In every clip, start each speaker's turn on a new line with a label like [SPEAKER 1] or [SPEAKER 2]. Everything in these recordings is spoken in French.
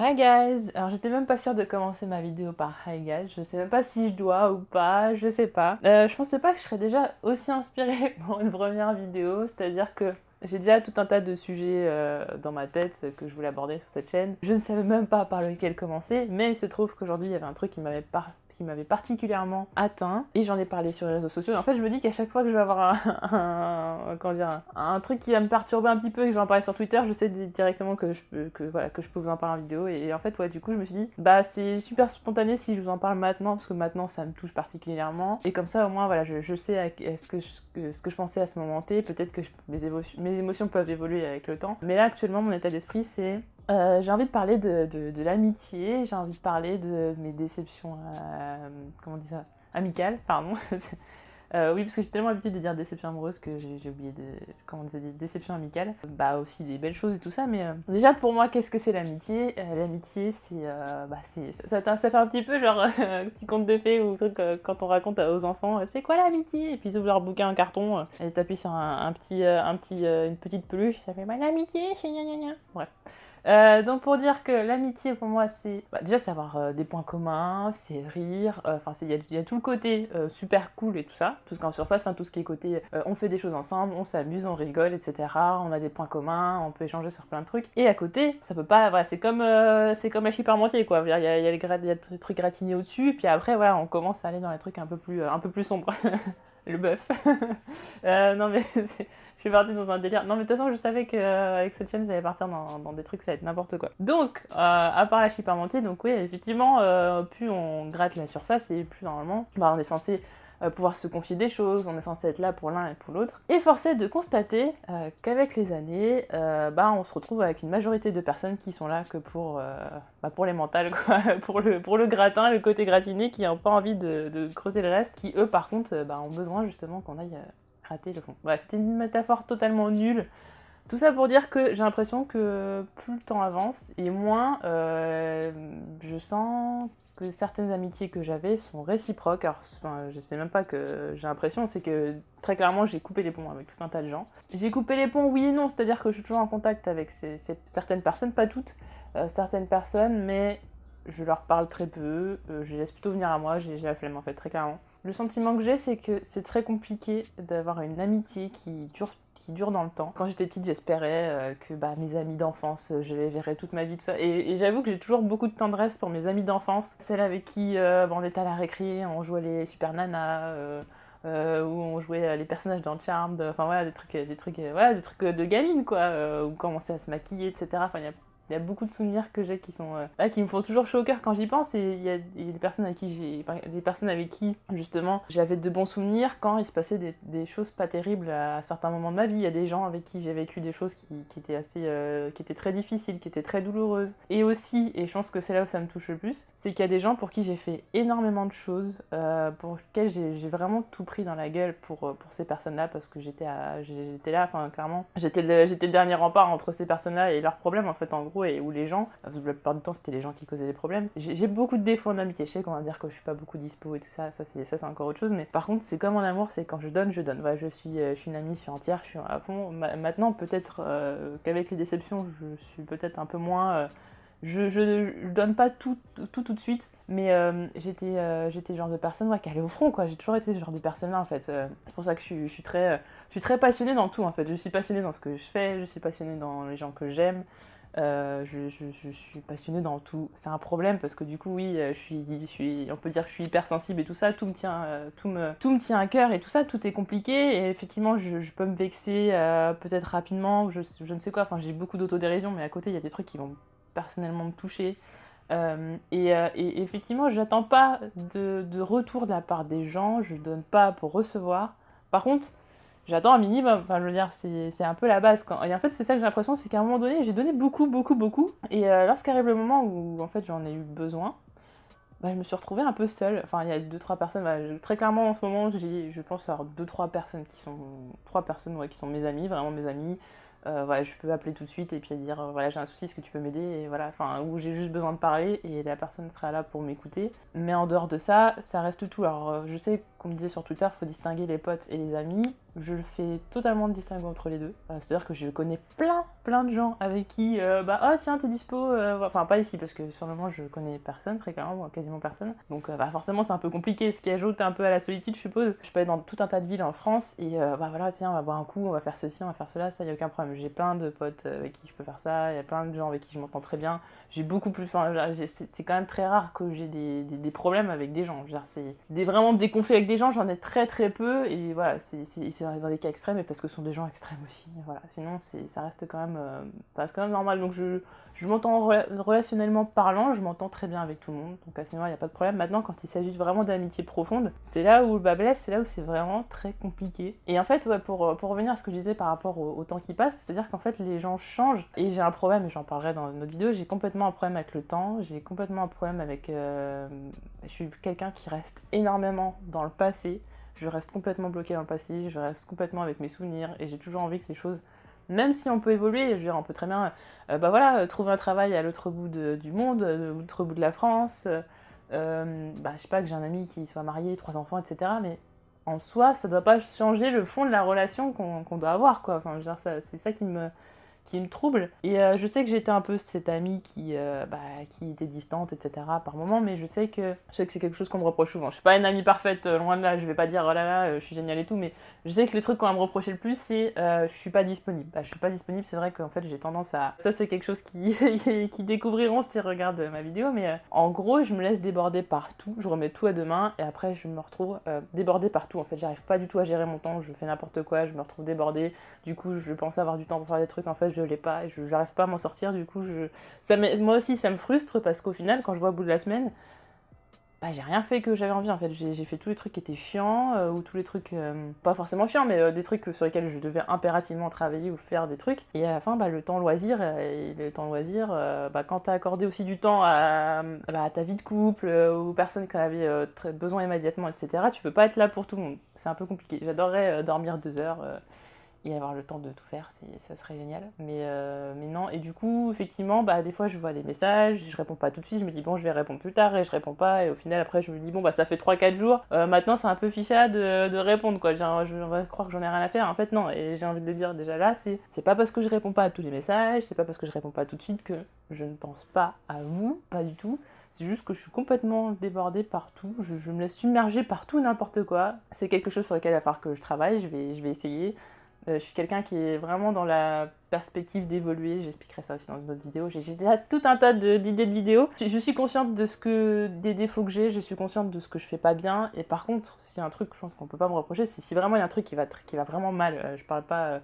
[SPEAKER 1] Hi guys! Alors j'étais même pas sûre de commencer ma vidéo par Hi guys, je sais même pas si je dois ou pas, je sais pas. Je pensais pas que je serais déjà aussi inspirée pour une première vidéo, c'est-à-dire que j'ai déjà tout un tas de sujets dans ma tête que je voulais aborder sur cette chaîne. Je ne savais même pas par lequel commencer, mais il se trouve qu'aujourd'hui il y avait un truc qui m'avait particulièrement atteint et j'en ai parlé sur les réseaux sociaux. Et en fait, je me dis qu'à chaque fois que je vais avoir comment dire, un truc qui va me perturber un petit peu et que je vais en parler sur Twitter, je sais directement que je peux vous en parler en vidéo. Et en fait, ouais, du coup, je me suis dit, bah, c'est super spontané si je vous en parle maintenant, parce que maintenant, ça me touche particulièrement. Et comme ça, au moins, voilà, je sais ce que je pensais à ce moment T. Peut-être que mes émotions peuvent évoluer avec le temps. Mais là, actuellement, mon état d'esprit, c'est j'ai envie de parler de l'amitié, j'ai envie de parler de mes déceptions, comment on dit ça, amicales, pardon. Oui, parce que j'ai tellement l'habitude de dire déception amoureuse que j'ai oublié comment on disait, des déceptions amicales. Bah aussi des belles choses et tout ça, mais déjà pour moi, qu'est-ce que c'est l'amitié? L'amitié, ça fait un petit peu genre petit conte de fées ou truc quand on raconte aux enfants, c'est quoi l'amitié? Et puis ils ouvrent leur bouquin en carton, et t'appuies sur une petite peluche, ça fait bah l'amitié, c'est gna gna gna. Bref. Donc pour dire que l'amitié pour moi c'est déjà c'est avoir des points communs, c'est rire, enfin il y a tout le côté super cool et tout ça, tout ce qu'en surface, enfin tout ce qui est côté on fait des choses ensemble, on s'amuse, on rigole, etc. On a des points communs, on peut échanger sur plein de trucs. Et à côté, ça peut pas, voilà, c'est comme Achille Parmentier quoi, il y a des trucs gratinés au-dessus, puis après voilà, on commence à aller dans les trucs un peu plus sombres. Le bœuf. Non mais je suis partie dans un délire. Non mais de toute façon je savais qu'avec cette chaîne j'allais partir dans des trucs, ça va être n'importe quoi. Donc, à part la Parmentier, donc oui effectivement, plus on gratte la surface et plus normalement, bah, on est censé pouvoir se confier des choses, on est censé être là pour l'un et pour l'autre. Et force est de constater qu'avec les années, bah, on se retrouve avec une majorité de personnes qui sont là que pour les mentales, quoi, pour le gratin, le côté gratiné, qui n'ont pas envie de creuser le reste, qui eux par contre bah, ont besoin justement qu'on aille gratter le fond. Voilà, c'était une métaphore totalement nulle. Tout ça pour dire que j'ai l'impression que plus le temps avance et moins je sens que certaines amitiés que j'avais sont réciproques. Alors, enfin, je sais même pas que j'ai l'impression, c'est que très clairement j'ai coupé les ponts avec tout un tas de gens. J'ai coupé les ponts, oui et non, c'est-à-dire que je suis toujours en contact avec certaines personnes, pas toutes, certaines personnes, mais je leur parle très peu, je les laisse plutôt venir à moi, j'ai la flemme en fait, très clairement. Le sentiment que j'ai, c'est que c'est très compliqué d'avoir une amitié qui dure dans le temps. Quand j'étais petite, j'espérais que bah, mes amis d'enfance, je les verrais toute ma vie, tout ça. Et j'avoue que j'ai toujours beaucoup de tendresse pour mes amis d'enfance. Celles avec qui on était à la récré, on jouait les Super Nana, où on jouait les personnages dans Charmed, enfin voilà, des trucs de gamine quoi, où on commençait à se maquiller, etc. Enfin, il y a beaucoup de souvenirs que j'ai qui me font toujours chaud au cœur quand j'y pense, et il y a des personnes des personnes avec qui justement j'avais de bons souvenirs quand il se passait des choses pas terribles à certains moments de ma vie. Il y a des gens avec qui j'ai vécu des choses qui étaient très difficiles, qui étaient très douloureuses. Et aussi, et je pense que c'est là où ça me touche le plus, c'est qu'il y a des gens pour qui j'ai fait énormément de choses, pour lesquelles j'ai vraiment tout pris dans la gueule pour ces personnes-là, parce que j'étais là, enfin clairement, j'étais le dernier rempart entre ces personnes-là et leurs problèmes en fait en gros, et où les gens, la plupart du temps c'était les gens qui causaient des problèmes. J'ai beaucoup de défauts en amitié, je sais qu'on va dire que je suis pas beaucoup dispo et tout ça, c'est encore autre chose, mais par contre c'est comme en amour, c'est quand je donne, je donne. Voilà, je suis une amie, je suis entière, je suis à fond. Maintenant peut-être qu'avec les déceptions je suis peut-être un peu moins... je donne pas tout de suite, mais j'étais le genre de personne qui allait au front, quoi. J'ai toujours été ce genre de personne-là, en fait. C'est pour ça que je suis très passionnée dans tout, en fait. Je suis passionnée dans ce que je fais, je suis passionnée dans les gens que j'aime, je suis passionnée dans tout. C'est un problème parce que du coup, oui, on peut dire que je suis hypersensible et tout ça, tout me tient à cœur et tout ça, tout est compliqué, et effectivement, je peux me vexer peut-être rapidement, je ne sais quoi, enfin, j'ai beaucoup d'autodérision, mais à côté, il y a des trucs qui vont personnellement me toucher. Et effectivement, j'attends pas de retour de la part des gens, je donne pas pour recevoir. Par contre, j'attends un minimum, enfin je veux dire, c'est un peu la base. Et en fait, c'est ça que j'ai l'impression, c'est qu'à un moment donné, j'ai donné beaucoup, beaucoup, beaucoup. Et lorsqu'arrive le moment où en fait j'en ai eu besoin, bah, je me suis retrouvée un peu seule. Enfin, il y a 2-3 personnes, bah, très clairement en ce moment, je pense avoir 2-3 personnes qui sont mes amies, vraiment mes amies. Voilà, je peux appeler tout de suite et puis dire voilà, j'ai un souci, est-ce que tu peux m'aider, et voilà, enfin, où j'ai juste besoin de parler et la personne sera là pour m'écouter. Mais en dehors de ça, ça reste tout. Alors je sais qu'on me disait sur Twitter, faut distinguer les potes et les amis, je fais totalement le distinguo entre les deux. C'est-à-dire que je connais plein de gens avec qui, oh tiens, t'es dispo, enfin pas ici, parce que sur le moment je connais personne, très clairement, quasiment personne. Donc forcément c'est un peu compliqué, ce qui ajoute un peu à la solitude, je suppose. Je peux être dans tout un tas de villes en France, et voilà, tiens, on va boire un coup, on va faire ceci, on va faire cela, ça y a aucun problème. J'ai plein de potes avec qui je peux faire ça, il y a plein de gens avec qui je m'entends très bien. J'ai beaucoup plus, enfin, c'est quand même très rare que j'ai des problèmes avec des gens. C'est vraiment des conflits avec des gens, j'en ai très peu, et voilà, c'est dans des cas extrêmes, et parce que ce sont des gens extrêmes aussi. Voilà, sinon ça reste quand même normal. Donc je m'entends relationnellement parlant, je m'entends très bien avec tout le monde, donc à ce niveau il n'y a pas de problème. Maintenant, quand il s'agit vraiment d'amitié profonde, c'est là où le bas blesse, c'est là où c'est vraiment très compliqué. Et en fait, ouais, pour revenir à ce que je disais par rapport au temps qui passe, c'est-à-dire qu'en fait les gens changent, et j'ai un problème, et j'en parlerai dans une autre vidéo, j'ai complètement un problème avec le temps, j'ai complètement un problème avec... je suis quelqu'un qui reste énormément dans le passé, je reste complètement bloquée dans le passé, je reste complètement avec mes souvenirs, et j'ai toujours envie que les choses... Même si on peut évoluer, je veux dire, on peut très bien trouver un travail à l'autre bout du monde, à l'autre bout de la France, je sais pas, que j'ai un ami qui soit marié, 3 enfants, etc. Mais en soi, ça doit pas changer le fond de la relation qu'on doit avoir, quoi. Enfin, je veux dire, c'est ça qui me trouble. Et je sais que j'étais un peu cette amie qui était distante, etc. par moment, mais je sais que c'est quelque chose qu'on me reproche souvent. Je suis pas une amie parfaite, loin de là, je vais pas dire oh là là, je suis géniale et tout, mais je sais que le truc qu'on va me reprocher le plus, c'est je suis pas disponible. Je suis pas disponible, c'est vrai qu'en fait j'ai tendance à... Ça c'est quelque chose qui découvriront s'ils regardent ma vidéo, mais en gros je me laisse déborder partout, je remets tout à demain, et après je me retrouve débordée partout. En fait j'arrive pas du tout à gérer mon temps, je fais n'importe quoi, je me retrouve débordée, du coup je pensais avoir du temps pour faire des trucs, en fait je l'ai pas, et j'arrive pas à m'en sortir, du coup moi aussi ça me frustre, parce qu'au final quand je vois au bout de la semaine, j'ai rien fait que j'avais envie en fait, j'ai fait tous les trucs qui étaient chiants, ou tous les trucs, pas forcément chiants, mais des trucs sur lesquels je devais impérativement travailler ou faire des trucs, et à la fin le temps loisir, quand t'as accordé aussi du temps à ta vie de couple, aux personnes qui en avaient besoin immédiatement, etc., tu peux pas être là pour tout le monde, c'est un peu compliqué. J'adorerais dormir 2 heures, et avoir le temps de tout faire, ça serait génial. Mais non, et du coup, effectivement, des fois je vois les messages, je réponds pas tout de suite, je me dis bon, je vais répondre plus tard, et je réponds pas, et au final après je me dis bon, ça fait 3-4 jours, maintenant c'est un peu ficha de répondre, quoi. On va croire que j'en ai rien à faire, en fait non, et j'ai envie de le dire déjà là, c'est pas parce que je réponds pas à tous les messages, c'est pas parce que je réponds pas tout de suite que je ne pense pas à vous, pas du tout. C'est juste que je suis complètement débordée partout, je me laisse submerger par tout n'importe quoi. C'est quelque chose sur lequel il va falloir que je travaille, je vais essayer. Je suis quelqu'un qui est vraiment dans la perspective d'évoluer, j'expliquerai ça aussi dans une autre vidéo. J'ai déjà tout un tas d'idées de vidéos. Je suis consciente des défauts que j'ai, je suis consciente de ce que je fais pas bien, et par contre, s'il y a un truc, je pense qu'on peut pas me reprocher, c'est si vraiment il y a un truc qui va vraiment mal. Je parle pas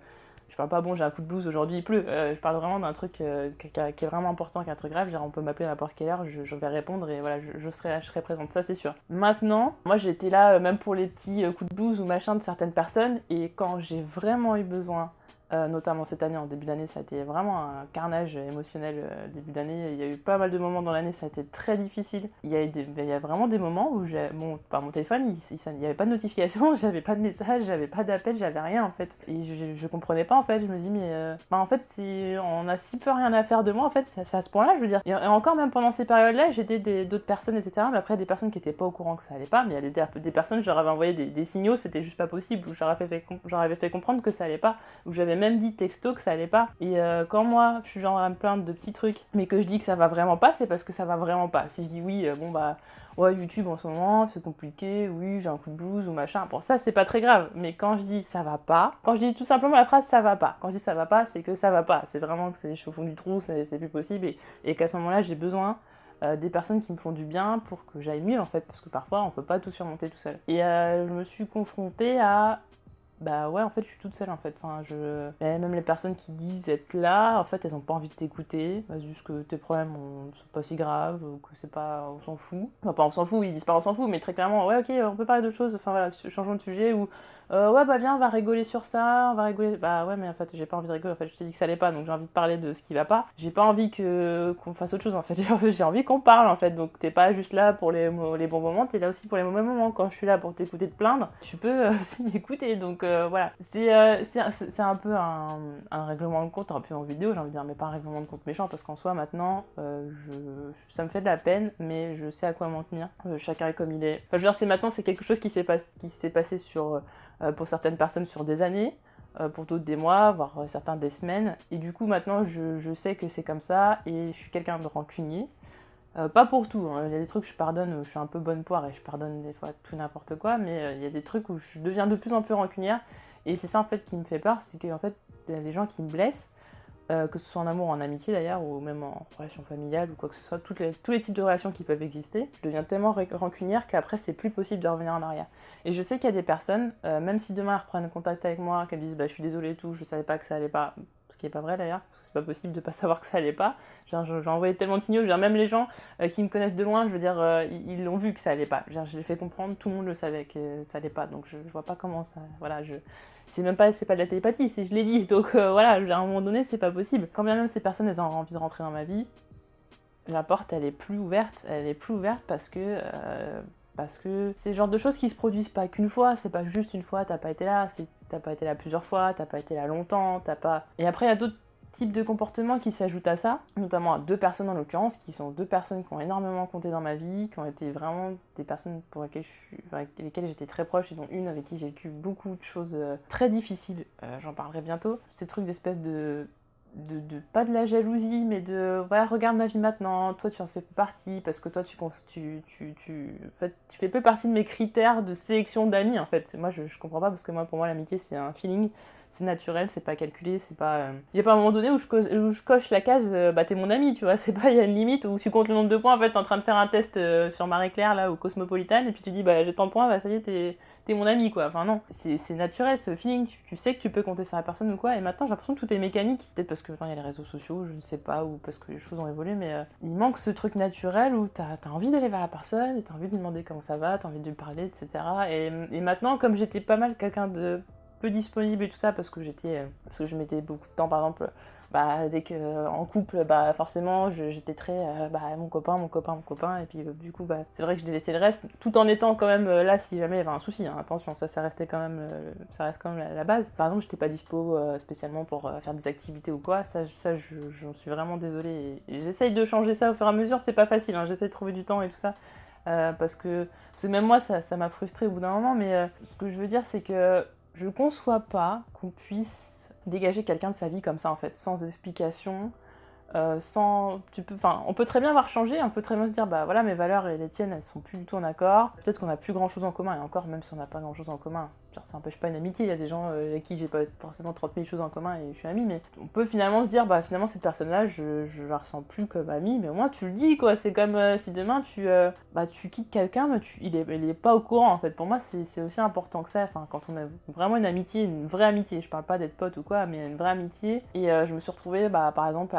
[SPEAKER 1] bon, j'ai un coup de blues, aujourd'hui il pleut. Je parle vraiment d'un truc qui est vraiment important, qui est un truc grave. Genre, on peut m'appeler à n'importe quelle heure, je vais répondre, et voilà, je serai présente, ça c'est sûr. Maintenant, moi j'étais là même pour les petits coups de blues ou machin de certaines personnes, et quand j'ai vraiment eu besoin, notamment cette année, en début d'année, ça a été vraiment un carnage émotionnel. Début d'année, il y a eu pas mal de moments dans l'année, ça a été très difficile. Il y a vraiment des moments où mon téléphone, il n'y avait pas de notification, j'avais pas de message, j'avais pas d'appel, j'avais rien en fait. Et je comprenais pas en fait, je me dis mais en fait on a si peu rien à faire de moi, en fait c'est à ce point-là, je veux dire. Et encore même pendant ces périodes-là, j'étais d'autres personnes, etc. Mais après des personnes qui étaient pas au courant que ça allait pas, mais il y a des personnes, je leur avais envoyé des signaux, c'était juste pas possible, où je leur avais fait comprendre que ça allait pas, où j'avais même dit texto que ça allait pas. Et quand moi je suis genre à me plaindre de petits trucs, mais que je dis que ça va vraiment pas, c'est parce que ça va vraiment pas. Si je dis oui, ouais, YouTube en ce moment c'est compliqué, oui j'ai un coup de blues ou machin, bon ça c'est pas très grave, mais quand je dis ça va pas, quand je dis tout simplement la phrase ça va pas, quand je dis ça va pas, c'est que ça va pas, c'est vraiment que je suis au fond du trou, c'est plus possible, et qu'à ce moment là j'ai besoin des personnes qui me font du bien pour que j'aille mieux en fait, parce que parfois on peut pas tout surmonter tout seul. Et je me suis confrontée à ouais, en fait je suis toute seule en fait, même les personnes qui disent être là, en fait elles ont pas envie de t'écouter, juste que tes problèmes sont pas si graves, ou que c'est pas, on s'en fout, enfin pas on s'en fout, ils disent pas on s'en fout, mais très clairement ouais ok on peut parler d'autre chose, enfin voilà, changeons de sujet, ou ouais viens on va rigoler sur ça, on va rigoler, ouais mais en fait j'ai pas envie de rigoler, en fait je t'ai dit que ça allait pas, donc j'ai envie de parler de ce qui va pas, j'ai pas envie qu'on fasse autre chose en fait, j'ai envie qu'on parle en fait, donc t'es pas juste là pour les bons moments, t'es là aussi pour les mauvais moments. Quand je suis là pour t'écouter te plaindre, tu peux aussi m'écouter, donc voilà, c'est un peu un règlement de compte un peu en vidéo, j'ai envie de dire, mais pas un règlement de compte méchant, parce qu'en soi maintenant ça me fait de la peine, mais je sais à quoi m'en tenir, chacun est comme il est, enfin je veux dire, c'est quelque chose qui s'est passé sur pour certaines personnes sur des années, pour d'autres des mois, voire certains des semaines. Et du coup, maintenant, je sais que c'est comme ça et je suis quelqu'un de rancunier. Pas pour tout, hein. Il y a des trucs que je pardonne où je suis un peu bonne poire et je pardonne des fois tout n'importe quoi, mais il y a des trucs où je deviens de plus en plus rancunière. Et c'est ça en fait qui me fait peur, c'est qu'en fait, il y a des gens qui me blessent, que ce soit en amour, en amitié d'ailleurs, ou même en relation familiale ou quoi que ce soit, tous les types de relations qui peuvent exister, je deviens tellement rancunière qu'après c'est plus possible de revenir en arrière. Et je sais qu'il y a des personnes, même si demain elles reprennent contact avec moi, qu'elles disent bah je suis désolée et tout, je savais pas que ça allait pas, ce qui est pas vrai d'ailleurs, parce que c'est pas possible de pas savoir que ça allait pas. J'ai envoyé tellement de signaux, même les gens qui me connaissent de loin, je veux dire, ils l'ont vu que ça allait pas. Je l'ai fait comprendre, tout le monde le savait que ça allait pas, donc je vois pas comment ça, voilà, c'est pas de la télépathie, je l'ai dit, donc voilà, à un moment donné, c'est pas possible. Quand bien même ces personnes, elles ont envie de rentrer dans ma vie, la porte, elle est plus ouverte parce que c'est le genre de choses qui se produisent pas qu'une fois, c'est pas juste une fois, t'as pas été là, t'as pas été là plusieurs fois, t'as pas été là longtemps, t'as pas... Et après, il y a d'autres types de comportements qui s'ajoutent à ça, notamment à 2 personnes en l'occurrence, qui sont 2 personnes qui ont énormément compté dans ma vie, qui ont été vraiment des personnes avec lesquelles j'étais très proche, et dont une avec qui j'ai vécu beaucoup de choses très difficiles, j'en parlerai bientôt. Ces trucs d'espèce de pas de la jalousie, mais de voilà, regarde ma vie maintenant, toi tu en fais plus partie, parce que toi en fait, tu fais peu partie de mes critères de sélection d'amis en fait. Moi je comprends pas, parce que pour moi l'amitié c'est un feeling, c'est naturel, c'est pas calculé, c'est pas. Y a pas un moment donné où je coche la case, bah t'es mon ami, tu vois, c'est pas, y a une limite où tu comptes le nombre de points, en fait t'es en train de faire un test sur Marie-Claire là, ou Cosmopolitan, et puis tu dis bah j'ai tant de points, bah ça y est, t'es mon ami quoi, enfin non, c'est naturel, c'est le feeling, tu sais que tu peux compter sur la personne ou quoi, et maintenant j'ai l'impression que tout est mécanique, peut-être parce que maintenant il y a les réseaux sociaux, je ne sais pas, ou parce que les choses ont évolué, mais il manque ce truc naturel où t'as envie d'aller vers la personne, et t'as envie de lui demander comment ça va, t'as envie de lui parler, etc. Et maintenant, comme j'étais pas mal quelqu'un de peu disponible et tout ça, parce que je mettais beaucoup de temps par exemple, bah dès que en couple, bah forcément j'étais très bah mon copain, et puis du coup bah c'est vrai que je l'ai laissé le reste, tout en étant quand même là si jamais il y avait un souci, hein. Attention, ça restait quand même ça reste quand même la base. Par exemple, j'étais pas dispo spécialement pour faire des activités ou quoi, j'en suis vraiment désolée, et j'essaye de changer ça au fur et à mesure, c'est pas facile, hein. J'essaye de trouver du temps et tout ça, parce que même moi ça m'a frustrée au bout d'un moment, mais ce que je veux dire c'est que je conçois pas qu'on puisse dégager quelqu'un de sa vie comme ça en fait, sans explication, on peut très bien avoir changé, on peut très bien se dire bah voilà, mes valeurs et les tiennes elles sont plus du tout en accord, peut-être qu'on a plus grand chose en commun, et encore même si on n'a pas grand chose en commun, genre, ça empêche pas une amitié, il y a des gens avec qui j'ai pas forcément 30 000 choses en commun et je suis amie, mais on peut finalement se dire bah finalement cette personne là je la ressens plus comme amie, mais au moins tu le dis quoi, c'est comme si demain tu quittes quelqu'un, mais il est pas au courant en fait. Pour moi c'est aussi important que ça, enfin quand on a vraiment une amitié, une vraie amitié, je parle pas d'être pote ou quoi, mais une vraie amitié, et je me suis retrouvée bah par exemple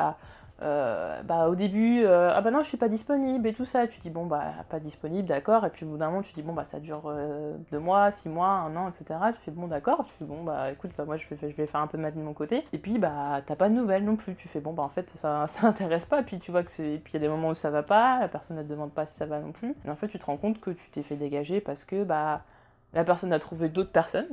[SPEAKER 1] au début, ah bah non je suis pas disponible et tout ça, tu dis bon bah pas disponible, d'accord, et puis au bout d'un moment tu dis bon bah ça dure 2 mois, 6 mois, 1 an, etc. Tu fais bon d'accord, tu fais bon bah écoute, bah moi je vais faire un peu de ma vie de mon côté, et puis bah t'as pas de nouvelles non plus, tu fais bon bah en fait ça intéresse pas, puis tu vois que et puis il y a des moments où ça va pas, la personne ne te demande pas si ça va non plus, et en fait tu te rends compte que tu t'es fait dégager parce que bah la personne a trouvé d'autres personnes,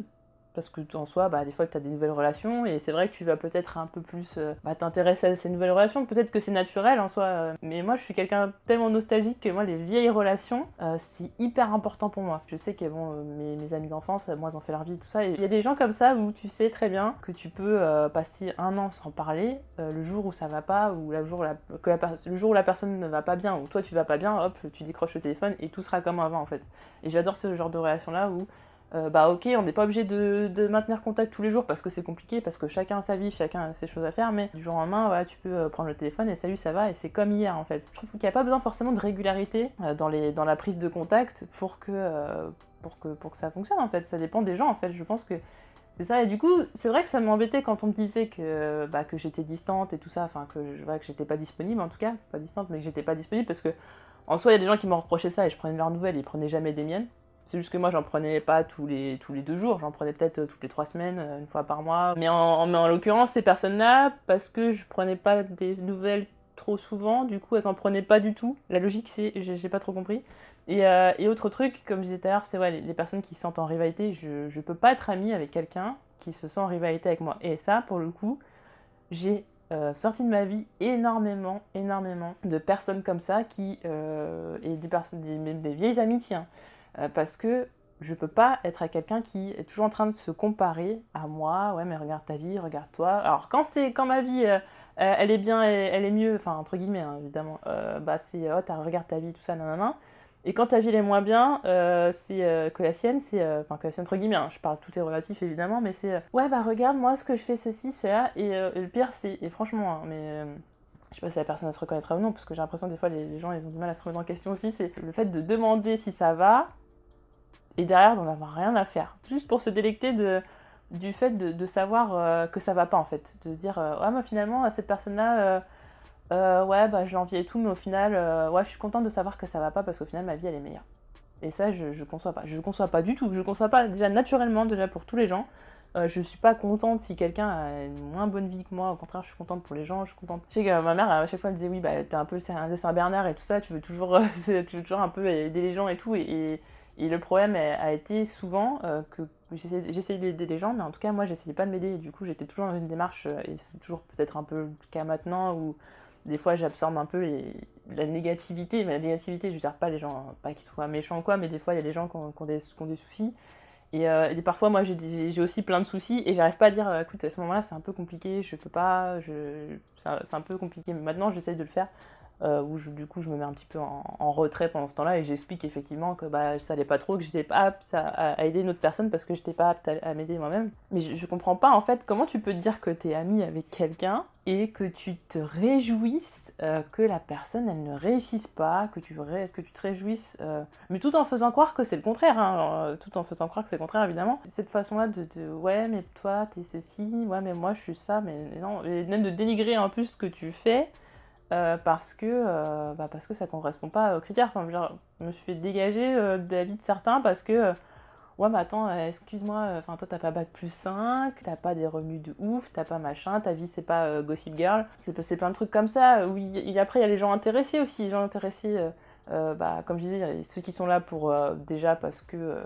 [SPEAKER 1] parce que en soi, bah, des fois tu as des nouvelles relations, et c'est vrai que tu vas peut-être un peu plus t'intéresser à ces nouvelles relations, peut-être que c'est naturel en soi, mais moi je suis quelqu'un tellement nostalgique que moi les vieilles relations, c'est hyper important pour moi. Je sais que bon, mes amis d'enfance, moi ils ont fait leur vie, tout ça, et il y a des gens comme ça où tu sais très bien que tu peux passer 1 an sans parler, le jour où ça va pas, ou le jour où la personne ne va pas bien, ou toi tu vas pas bien, hop, tu décroches le téléphone et tout sera comme avant en fait. Et j'adore ce genre de relation là où bah ok, on n'est pas obligé de maintenir contact tous les jours parce que c'est compliqué, parce que chacun a sa vie, chacun a ses choses à faire, mais du jour au lendemain, voilà, tu peux prendre le téléphone et salut, ça va, et c'est comme hier en fait. Je trouve qu'il n'y a pas besoin forcément de régularité dans la prise de contact pour que ça fonctionne en fait. Ça dépend des gens en fait, je pense que c'est ça. Et du coup, c'est vrai que ça m'embêtait quand on me disait que j'étais distante et tout ça, enfin que j'étais pas disponible, en tout cas, pas distante, mais que j'étais pas disponible, parce que en soi, il y a des gens qui m'ont reproché ça et je prenais leurs nouvelles et ils prenaient jamais des miennes. C'est juste que moi, j'en prenais pas tous les 2 jours, j'en prenais peut-être toutes les 3 semaines, une fois par mois. Mais en l'occurrence, ces personnes-là, parce que je prenais pas des nouvelles trop souvent, du coup, elles en prenaient pas du tout. La logique, j'ai pas trop compris. Et autre truc, comme je disais tout à l'heure, c'est les personnes qui se sentent en rivalité. Je peux pas être amie avec quelqu'un qui se sent en rivalité avec moi. Et ça, pour le coup, j'ai sorti de ma vie énormément de personnes comme ça, et des vieilles amitiés, hein. Parce que je peux pas être avec quelqu'un qui est toujours en train de se comparer à moi. Ouais, mais regarde ta vie, regarde toi. Alors quand ma vie, elle est bien, elle est mieux, enfin entre guillemets, hein, évidemment, bah c'est oh regarde ta vie, tout ça, nanana. Et quand ta vie elle est moins bien, c'est que la sienne, enfin que la sienne entre guillemets, hein, je parle tout est relatif évidemment, mais c'est ouais bah regarde moi ce que je fais ceci, cela, et le pire c'est, et franchement, hein, mais je sais pas si la personne elle se reconnaîtra ou non, parce que j'ai l'impression que des fois les gens ils ont du mal à se remettre en question aussi, c'est le fait de demander si ça va, et derrière d'en avoir rien à faire. Juste pour se délecter du fait de savoir que ça va pas en fait. De se dire, ouais, moi finalement, cette personne-là, ouais, bah je l'envie et tout, mais au final, ouais, je suis contente de savoir que ça va pas parce qu'au final, ma vie elle est meilleure. Et ça, je conçois pas. Je conçois pas du tout. Je conçois pas déjà naturellement, déjà pour tous les gens. Je suis pas contente si quelqu'un a une moins bonne vie que moi. Au contraire, je suis contente pour les gens. Je suis contente. Je sais que ma mère, à chaque fois, elle me disait oui, bah t'es un peu le Saint-Bernard et tout ça. Tu veux toujours, tu veux toujours un peu aider les gens et tout. Et le problème a été souvent que j'essayais d'aider les gens, mais en tout cas, moi, j'essayais pas de m'aider. Et du coup, j'étais toujours dans une démarche, et c'est toujours peut-être un peu le cas maintenant, où des fois, j'absorbe un peu la négativité. Mais la négativité, je veux dire pas les gens, pas qu'ils soient méchants ou quoi, mais des fois, il y a des gens qui ont des soucis. Et parfois, moi, j'ai aussi plein de soucis et j'arrive pas à dire, écoute, à ce moment-là, c'est un peu compliqué, je peux pas, c'est un peu compliqué. Mais maintenant, j'essaye de le faire, où du coup, je me mets un petit peu en retrait pendant ce temps-là et j'explique effectivement que bah, ça allait pas trop, que j'étais pas apte à aider une autre personne parce que j'étais pas apte à m'aider moi-même. Mais je comprends pas, en fait, comment tu peux dire que t'es amie avec quelqu'un et que tu te réjouisses que la personne, elle ne réussisse pas, que tu te réjouisses, mais tout en faisant croire que c'est le contraire, hein, tout en faisant croire que c'est le contraire, évidemment. Cette façon-là ouais, mais toi, t'es ceci, ouais, mais moi, je suis ça, mais non, et même de dénigrer en plus ce que tu fais, parce que ça correspond pas aux critères. Enfin, genre, je me suis fait dégager de la vie de certains parce que ouais, mais attends, excuse-moi, enfin toi t'as pas bac plus 5, t'as pas des revenus de ouf, t'as pas machin, ta vie c'est pas Gossip Girl, c'est plein de trucs comme ça. Oui, et après il y a les gens intéressés aussi, les gens intéressés, bah, comme je disais, il y a ceux qui sont là pour déjà parce que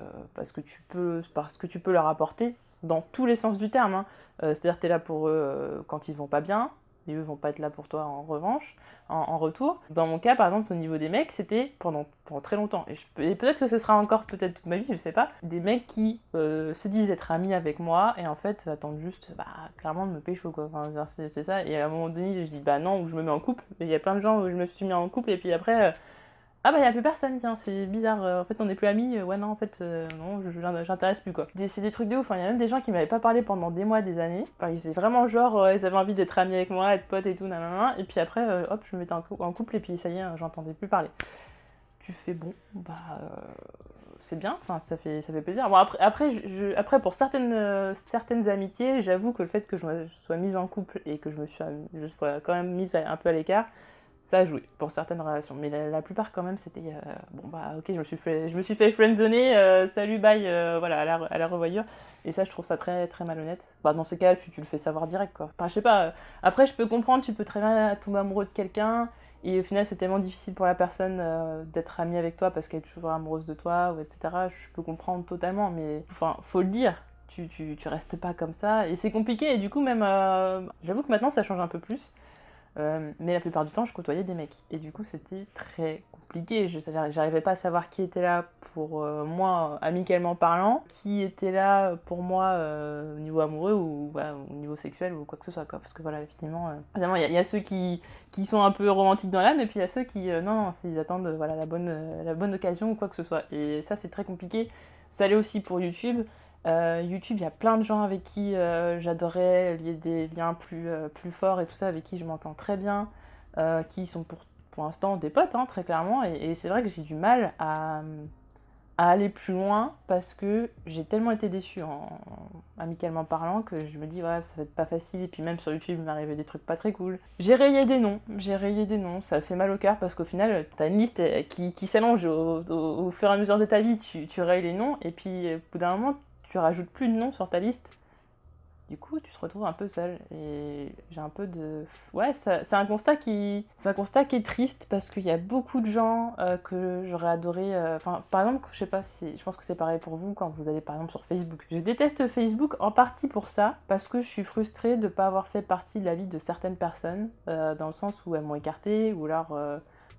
[SPEAKER 1] tu peux leur apporter dans tous les sens du terme, hein. C'est-à-dire t'es là pour eux quand ils vont pas bien, et eux vont pas être là pour toi en revanche, en retour. Dans mon cas, par exemple, au niveau des mecs, c'était pendant très longtemps, et peut-être que ce sera encore peut-être toute ma vie, je sais pas, des mecs qui se disent être amis avec moi, et en fait attendent juste, bah, clairement de me pécho, quoi. Enfin, c'est ça, et à un moment donné, je dis, bah non, ou je me mets en couple, et il y a plein de gens où je me suis mis en couple, et puis après... ah bah y'a plus personne, tiens, c'est bizarre, en fait on n'est plus amis, ouais non en fait non, j'intéresse plus quoi. C'est des trucs de ouf, hein. Il y a même des gens qui m'avaient pas parlé pendant des mois, des années, enfin ils faisaient vraiment genre, ils avaient envie d'être amis avec moi, être potes et tout, nanana, et puis après hop je me mettais en couple et puis ça y est, hein, j'entendais plus parler. Tu fais bon, bah c'est bien, enfin ça fait plaisir. Bon après pour certaines amitiés, j'avoue que le fait que je sois mise en couple et que je sois quand même mise un peu à l'écart, ça a joué pour certaines relations, mais la plupart quand même c'était bon bah ok, je me suis fait friendzoner, salut bye, voilà, à la revoyure. Et ça je trouve ça très très malhonnête. Bah dans ces cas tu le fais savoir direct quoi. Enfin je sais pas, après je peux comprendre, tu peux très bien tomber amoureux de quelqu'un et au final c'est tellement difficile pour la personne d'être amie avec toi parce qu'elle est toujours amoureuse de toi, ou etc. Je peux comprendre totalement, mais enfin faut le dire. Tu restes pas comme ça et c'est compliqué, et du coup même j'avoue que maintenant ça change un peu plus. Mais la plupart du temps, je côtoyais des mecs. Et du coup, c'était très compliqué. J'arrivais pas à savoir qui était là pour moi, amicalement parlant, qui était là pour moi au niveau amoureux ou au niveau sexuel ou quoi que ce soit, quoi. Parce que voilà, évidemment, il y a ceux qui sont un peu romantiques dans l'âme, et puis il y a ceux qui, non, ils attendent voilà, la bonne occasion ou quoi que ce soit. Et ça, c'est très compliqué. Ça l'est aussi pour YouTube. YouTube, il y a plein de gens avec qui j'adorais lier des liens plus forts et tout ça, avec qui je m'entends très bien, qui sont pour l'instant des potes, hein, très clairement, et c'est vrai que j'ai du mal à aller plus loin parce que j'ai tellement été déçue amicalement parlant que je me dis ouais ça va être pas facile, et puis même sur YouTube il m'est arrivé des trucs pas très cool. J'ai rayé des noms, ça fait mal au cœur parce qu'au final t'as une liste qui s'allonge au fur et à mesure de ta vie, tu rayes les noms et puis au bout d'un moment tu rajoutes plus de noms sur ta liste. Du coup, tu te retrouves un peu seule, et j'ai un peu de... Ouais, c'est un constat qui est triste, parce qu'il y a beaucoup de gens que j'aurais adoré... Enfin, par exemple, je sais pas si... Je pense que c'est pareil pour vous quand vous allez par exemple sur Facebook. Je déteste Facebook en partie pour ça, parce que je suis frustrée de pas avoir fait partie de la vie de certaines personnes, dans le sens où elles m'ont écartée, ou alors...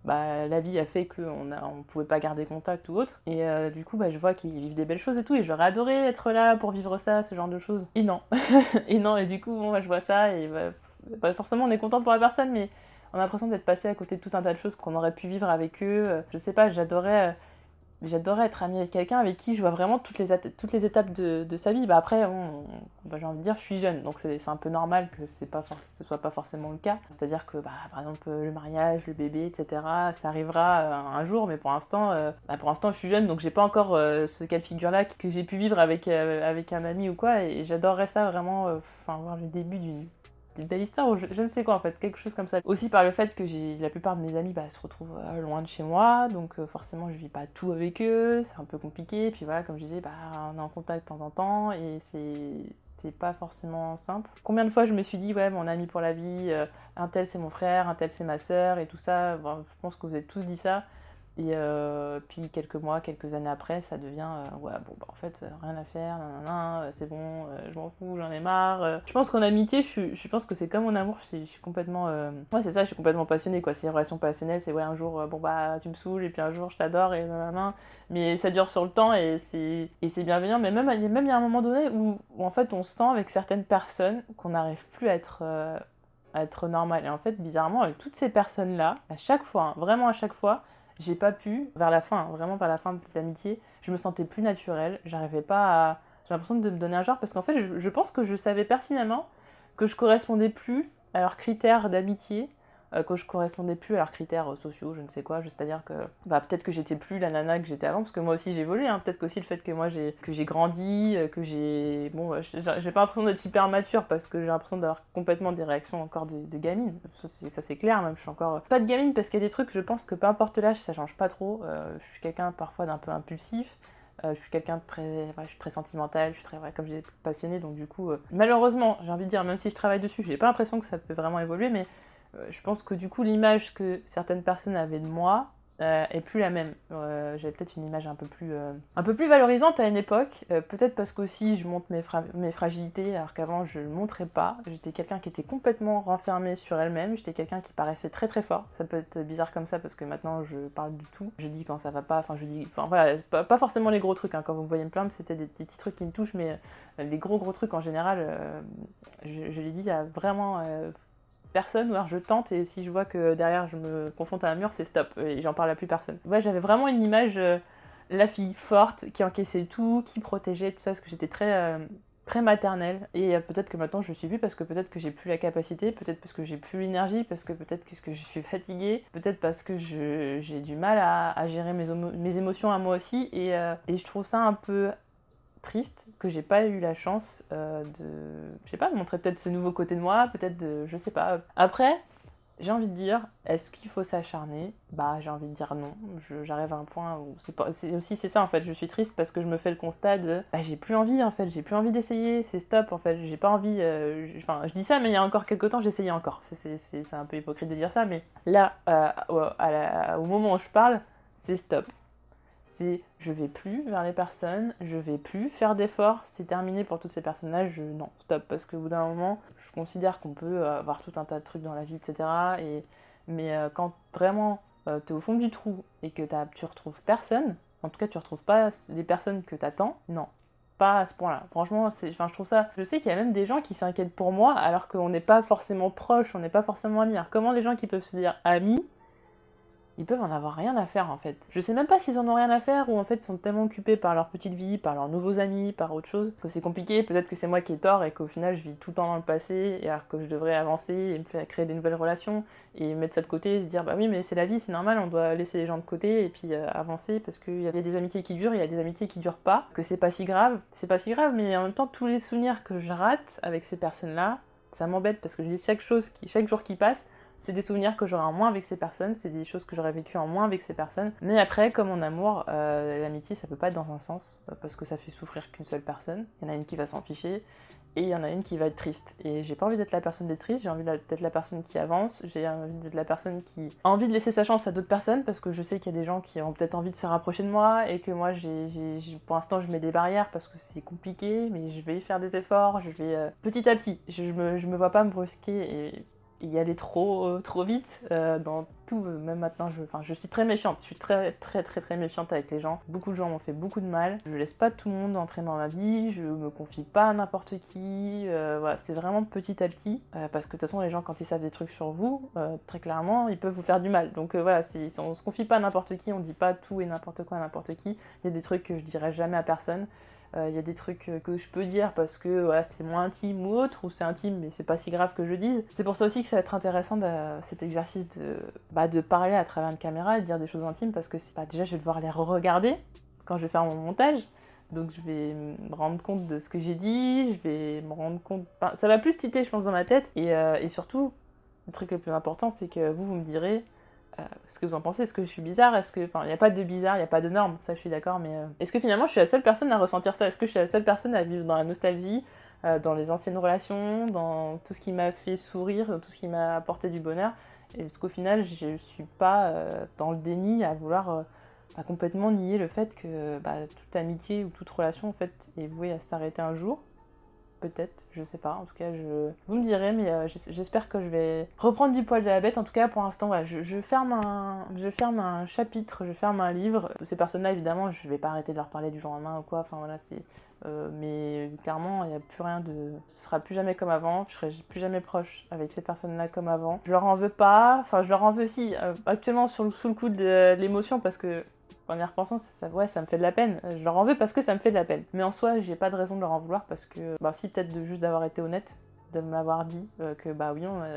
[SPEAKER 1] la vie a fait qu'on pouvait pas garder contact ou autre. Et du coup, je vois qu'ils vivent des belles choses et tout, et j'aurais adoré être là pour vivre ça, ce genre de choses. Et non. Et non, et du coup, bon, je vois ça, et forcément, on est content pour la personne, mais on a l'impression d'être passé à côté de tout un tas de choses qu'on aurait pu vivre avec eux. Je sais pas, j'adorais être amie avec quelqu'un avec qui je vois vraiment toutes les étapes de sa vie. Après, j'ai envie de dire, je suis jeune, donc c'est un peu normal que ce soit pas forcément le cas. C'est-à-dire que, par exemple, le mariage, le bébé, etc., ça arrivera un jour, mais pour l'instant, je suis jeune, donc j'ai pas encore ce cas de figure-là que j'ai pu vivre avec un ami ou quoi, et j'adorerais ça vraiment, voir le début d'une belle histoire, ou je ne sais quoi en fait, quelque chose comme ça. Aussi par le fait que la plupart de mes amis se retrouvent loin de chez moi, donc forcément je vis pas tout avec eux, c'est un peu compliqué, puis voilà, comme je disais, on est en contact de temps en temps, et c'est pas forcément simple. Combien de fois je me suis dit, ouais, mon ami pour la vie, un tel c'est mon frère, un tel c'est ma sœur, et tout ça, je pense que vous avez tous dit ça. Et puis quelques mois, quelques années après, ça devient en fait rien à faire, nanana, c'est bon, je m'en fous, j'en ai marre. Je pense qu'en amitié, je pense que c'est comme en amour, je suis complètement ouais, c'est ça, je suis complètement passionnée quoi. C'est une relation passionnelle, c'est ouais, un jour tu me saoules, et puis un jour je t'adore, et nanana. Mais ça dure sur le temps, et c'est bienveillant. Mais même il y a un moment donné où en fait on sent avec certaines personnes qu'on n'arrive plus à être normal. Et en fait, bizarrement, avec toutes ces personnes-là, à chaque fois, vraiment à chaque fois, j'ai pas pu, vers la fin, vraiment vers la fin de cette amitié, je me sentais plus naturelle, j'arrivais pas à... J'ai l'impression de me donner un genre, parce qu'en fait, je pense que je savais pertinemment que je correspondais plus à leurs critères d'amitié, que je correspondais plus à leurs critères sociaux, je ne sais quoi, c'est-à-dire que peut-être que j'étais plus la nana que j'étais avant, parce que moi aussi j'ai évolué, hein. Peut-être qu'aussi le fait que moi j'ai grandi, que j'ai... j'ai pas l'impression d'être super mature, parce que j'ai l'impression d'avoir complètement des réactions encore de gamine, ça c'est clair, même je suis encore... Pas de gamine, parce qu'il y a des trucs, je pense que peu importe l'âge, ça change pas trop, je suis quelqu'un parfois d'un peu impulsif, je suis quelqu'un de je suis très sentimentale, je suis très, comme je disais, passionnée, donc du coup, malheureusement, j'ai envie de dire, même si je travaille dessus, j'ai pas l'impression que ça peut vraiment évoluer, mais je pense que du coup, l'image que certaines personnes avaient de moi est plus la même. J'avais peut-être une image un peu plus valorisante à une époque, peut-être parce qu'aussi je montre mes fragilités, alors qu'avant je le montrais pas. J'étais quelqu'un qui était complètement renfermé sur elle-même, j'étais quelqu'un qui paraissait très très fort. Ça peut être bizarre comme ça, parce que maintenant je parle du tout. Je dis quand ça va pas, voilà, pas forcément les gros trucs, hein. Quand vous me voyez me plaindre, c'était des petits trucs qui me touchent, mais les gros trucs en général, je les dis à vraiment... personne, ou alors je tente, et si je vois que derrière je me confronte à un mur, c'est stop, et j'en parle à plus personne. Ouais, j'avais vraiment une image, la fille forte, qui encaissait tout, qui protégeait, tout ça, parce que j'étais très maternelle, et peut-être que maintenant je suis plus, parce que peut-être que j'ai plus la capacité, peut-être parce que j'ai plus l'énergie, parce que peut-être que je suis fatiguée, peut-être parce que j'ai du mal à gérer mes émotions à moi aussi, et je trouve ça un peu triste que j'ai pas eu la chance de montrer peut-être ce nouveau côté de moi, je sais pas. Après, j'ai envie de dire, est-ce qu'il faut s'acharner? J'ai envie de dire non. J'arrive à un point où c'est ça en fait, je suis triste parce que je me fais le constat de j'ai plus envie en fait, j'ai plus envie d'essayer, c'est stop en fait, j'ai pas envie, je dis ça, mais il y a encore quelques temps j'essayais encore, c'est un peu hypocrite de dire ça, mais là, au moment où je parle, c'est stop. C'est je vais plus vers les personnes, je vais plus faire d'efforts, c'est terminé pour toutes ces personnes-là, non, stop, parce qu'au bout d'un moment, je considère qu'on peut avoir tout un tas de trucs dans la vie, etc. Mais quand vraiment t'es au fond du trou et que tu retrouves personne, en tout cas tu retrouves pas les personnes que t'attends, non, pas à ce point-là. Franchement, je trouve ça... Je sais qu'il y a même des gens qui s'inquiètent pour moi, alors qu'on n'est pas forcément proches, on n'est pas forcément amis. Alors comment les gens qui peuvent se dire amis, ils peuvent en avoir rien à faire en fait. Je sais même pas s'ils en ont rien à faire, ou en fait ils sont tellement occupés par leur petite vie, par leurs nouveaux amis, par autre chose, que c'est compliqué. Peut-être que c'est moi qui ai tort, et qu'au final je vis tout le temps dans le passé, et alors que je devrais avancer et me faire créer des nouvelles relations, et mettre ça de côté, et se dire oui, mais c'est la vie, c'est normal, on doit laisser les gens de côté et puis avancer, parce qu'il y a des amitiés qui durent, il y a des amitiés qui durent pas, que c'est pas si grave, mais en même temps tous les souvenirs que je rate avec ces personnes-là, ça m'embête, parce que je dis chaque jour qui passe, c'est des souvenirs que j'aurai en moins avec ces personnes, c'est des choses que j'aurais vécues en moins avec ces personnes. Mais après, comme en amour, l'amitié, ça peut pas être dans un sens, parce que ça fait souffrir qu'une seule personne. Il y en a une qui va s'en ficher, et il y en a une qui va être triste. Et j'ai pas envie d'être la personne d'être triste, j'ai envie d'être la personne qui avance, j'ai envie d'être la personne qui a envie de laisser sa chance à d'autres personnes, parce que je sais qu'il y a des gens qui ont peut-être envie de se rapprocher de moi, et que moi, pour l'instant, je mets des barrières, parce que c'est compliqué, mais je vais faire des efforts, je vais petit à petit. Je me vois pas me brusquer, et y aller trop vite dans tout. Même maintenant, je suis très méfiante. Je suis très méfiante avec les gens. Beaucoup de gens m'ont fait beaucoup de mal. Je laisse pas tout le monde entrer dans ma vie. Je me confie pas à n'importe qui. Voilà, c'est vraiment petit à petit. Parce que de toute façon, les gens, quand ils savent des trucs sur vous, très clairement, ils peuvent vous faire du mal. Donc voilà, on se confie pas à n'importe qui. On dit pas tout et n'importe quoi à n'importe qui. Il y a des trucs que je dirais jamais à personne. Il y a des trucs que je peux dire parce que voilà, c'est moins intime ou autre, ou c'est intime mais c'est pas si grave que je dise. C'est pour ça aussi que ça va être intéressant cet exercice de parler à travers une caméra et de dire des choses intimes, parce que déjà je vais devoir les re-regarder quand je vais faire mon montage. Donc je vais me rendre compte de ce que j'ai dit, je vais me rendre compte... Enfin, ça va plus titer je pense dans ma tête, et surtout, le truc le plus important c'est que vous me direz ce que vous en pensez. Est-ce que je suis bizarre? Enfin, il n'y a pas de bizarre, il n'y a pas de normes, ça je suis d'accord, mais est-ce que finalement je suis la seule personne à ressentir ça? Est-ce que je suis la seule personne à vivre dans la nostalgie, dans les anciennes relations, dans tout ce qui m'a fait sourire, dans tout ce qui m'a apporté du bonheur? Est-ce qu'au final je suis pas dans le déni à vouloir complètement nier le fait que toute amitié ou toute relation en fait est vouée à s'arrêter un jour? Peut-être, je sais pas, en tout cas vous me direz, mais j'espère que je vais reprendre du poil de la bête. En tout cas pour l'instant voilà, je ferme un chapitre, je ferme un livre. Ces personnes-là évidemment je vais pas arrêter de leur parler du jour au lendemain ou quoi, enfin voilà, mais clairement il n'y a plus rien de... Ce sera plus jamais comme avant, je serai plus jamais proche avec ces personnes-là comme avant. Je leur en veux pas, enfin je leur en veux si, actuellement sous le coup de l'émotion, parce que en y repensant, ça me fait de la peine. Je leur en veux parce que ça me fait de la peine. Mais en soi, j'ai pas de raison de leur en vouloir, parce que, si, peut-être juste d'avoir été honnête, de me l'avoir dit, que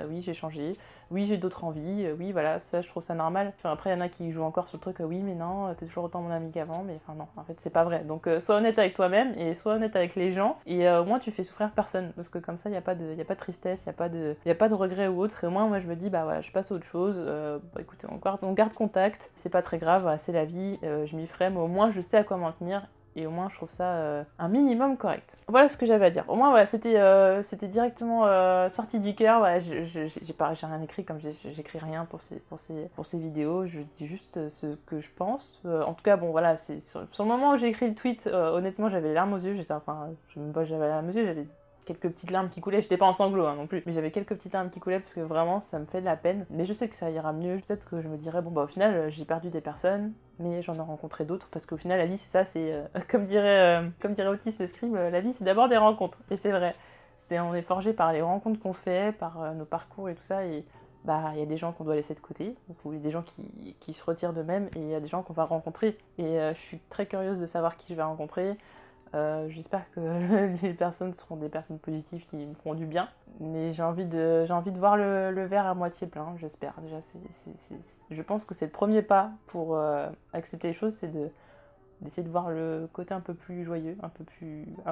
[SPEAKER 1] oui, j'ai changé, oui, j'ai d'autres envies, oui, voilà, ça, je trouve ça normal. Enfin, après, il y en a qui jouent encore sur le truc, oui, mais non, t'es toujours autant mon ami qu'avant, mais enfin, non, en fait, c'est pas vrai. Donc, sois honnête avec toi-même et sois honnête avec les gens, et au moins, tu fais souffrir personne, parce que comme ça, il y a pas de tristesse, il y a pas de regret ou autre, et au moins, moi, je me dis, voilà, je passe à autre chose, écoutez, on garde contact, c'est pas très grave, voilà, c'est la vie, je m'y ferai, mais au moins, je sais à quoi m'en tenir. Et au moins, je trouve ça un minimum correct. Voilà ce que j'avais à dire. Au moins, voilà, c'était directement sorti du cœur. Voilà, j'ai rien écrit, comme j'écris rien pour ces vidéos. Je dis juste ce que je pense. En tout cas, bon, voilà, c'est sur le moment où j'ai écrit le tweet, honnêtement, j'avais les larmes aux yeux. J'avais les larmes aux yeux, j'avais quelques petites larmes qui coulaient, j'étais pas en sanglots non plus, mais j'avais quelques petites larmes qui coulaient parce que vraiment ça me fait de la peine, mais je sais que ça ira mieux. Peut-être que je me dirais au final j'ai perdu des personnes, mais j'en ai rencontré d'autres, parce qu'au final la vie c'est ça, c'est comme dirait Otis le Scribe, la vie c'est d'abord des rencontres, et c'est vrai, on est forgé par les rencontres qu'on fait, par nos parcours et tout ça, et il y a des gens qu'on doit laisser de côté, il y a des gens qui se retirent d'eux-mêmes, et il y a des gens qu'on va rencontrer, et je suis très curieuse de savoir qui je vais rencontrer. J'espère que les personnes seront des personnes positives qui me feront du bien, mais j'ai envie de voir le verre à moitié plein, j'espère. Déjà, je pense que c'est le premier pas pour accepter les choses, c'est d'essayer de voir le côté un peu plus joyeux, un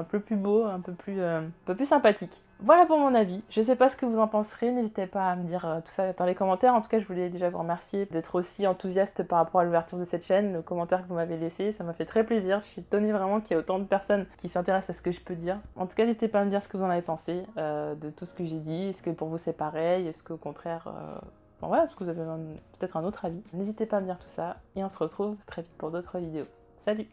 [SPEAKER 1] peu plus beau, un peu plus sympathique. Voilà pour mon avis. Je sais pas ce que vous en penserez, n'hésitez pas à me dire tout ça dans les commentaires. En tout cas, je voulais déjà vous remercier d'être aussi enthousiaste par rapport à l'ouverture de cette chaîne, le commentaire que vous m'avez laissé, ça m'a fait très plaisir. Je suis étonnée vraiment qu'il y ait autant de personnes qui s'intéressent à ce que je peux dire. En tout cas, n'hésitez pas à me dire ce que vous en avez pensé de tout ce que j'ai dit. Est-ce que pour vous c'est pareil? Est-ce qu'au contraire... voilà, est-ce que vous avez peut-être un autre avis? N'hésitez pas à me dire tout ça, et on se retrouve très vite pour d'autres vidéos. Salut!